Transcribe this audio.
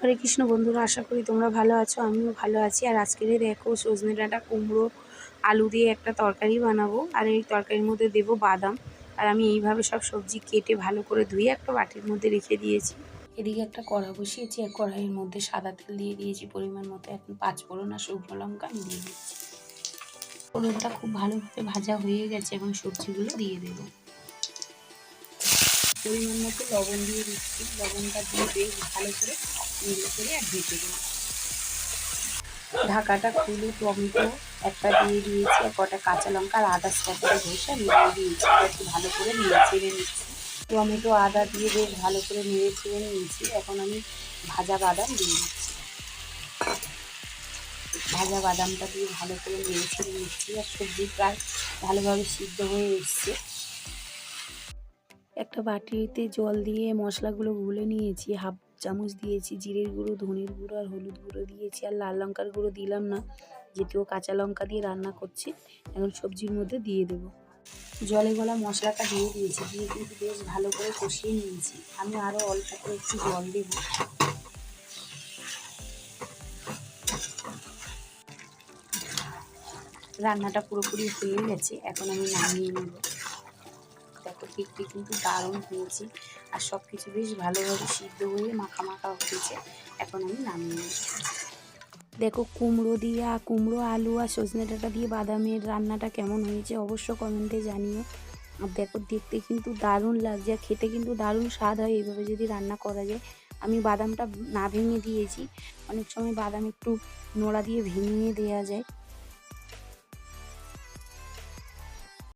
হরে কৃষ্ণ বন্ধুরা, আশা করি তোমরা ভালো আছো। আমিও ভালো আছি। আর আজকে দেখো সজনে ডাঁটা কুমড়ো আলু দিয়ে একটা তরকারি বানাবো। আর এই তরকারির মধ্যে দেবো বাদাম। আর আমি এইভাবে সব সবজি কেটে ভালো করে ধুয়ে একটা বাটির মধ্যে রেখে দিয়েছি। এদিকে একটা কড়া বসিয়েছি, আর কড়াইয়ের মধ্যে সাদা তেল দিয়ে দিয়েছি পরিমাণ মতো। এখন 5 ফোড়ন আর শুকনো লঙ্কা আমি দিয়ে দিচ্ছি। ফোড়নটা খুব ভালোভাবে ভাজা হয়ে গেছে, এখন সবজিগুলো দিয়ে দেবো। পরিমাণ মতো লবণ দিয়ে দিচ্ছি। লবণটা দিয়ে বেশ ভালো করে নেড়ে করে আর ঢেকে দেবো। ঢাকাটা খুলে টমেটো একটা দিয়ে দিয়েছি, আর কটা কাঁচা লঙ্কা আর আদা করে ঘষে আমি দিয়ে দিয়েছি। একটু ভালো করে নেড়ে চেড়ে নিচ্ছি। টমেটো আদা দিয়ে বেশ ভালো করে নেড়ে চেড়ে নিয়েছি। এখন আমি ভাজা বাদাম দিয়ে দিচ্ছি। ভাজা বাদামটা দিয়ে ভালো করে নেড়ে চেড়ে নিচ্ছি। আর সবজি প্রায় ভালোভাবে সিদ্ধ হয়ে এসছে। একটা বাটিতে জল দিয়ে মশলাগুলো গুলে নিয়েছি। হাফ চামচ দিয়েছি জিরের গুঁড়ো, ধনের গুঁড়ো আর হলুদ গুঁড়ো দিয়েছি। আর লাল লঙ্কার গুঁড়ো দিলাম না, যেহেতু কাঁচা লঙ্কা দিয়ে রান্না করছি। এখন সবজির মধ্যে দিয়ে দেবো। জলে গলা মশলাটা দিয়ে দিয়েছি, দিয়ে কিন্তু বেশ ভালো করে কষিয়ে নিয়েছি। আমি আরও অল্প করে একটু জল দেবো। রান্নাটা পুরোপুরি হয়ে গেছে, এখন আমি নামিয়ে নেব। দেখো কেকটি কিন্তু দারুণ হয়েছে, আর সব কিছু বেশ ভালোভাবে সিদ্ধ হয়ে মাখা মাখা হয়েছে। এখন আমি নামিয়ে নেব। দেখো কুমড়ো আলু আর সজনে ডাঁটা দিয়ে বাদামের রান্নাটা কেমন হয়েছে অবশ্য কমেন্টে জানিও। আর দেখো দেখতে কিন্তু দারুণ লাগছে, আর খেতে কিন্তু দারুণ স্বাদ হয় এইভাবে যদি রান্না করা যায়। আমি বাদামটা না ভেঙে দিয়েছি, অনেক সময় বাদাম একটু নোড়া দিয়ে ভেঙে দেওয়া যায়।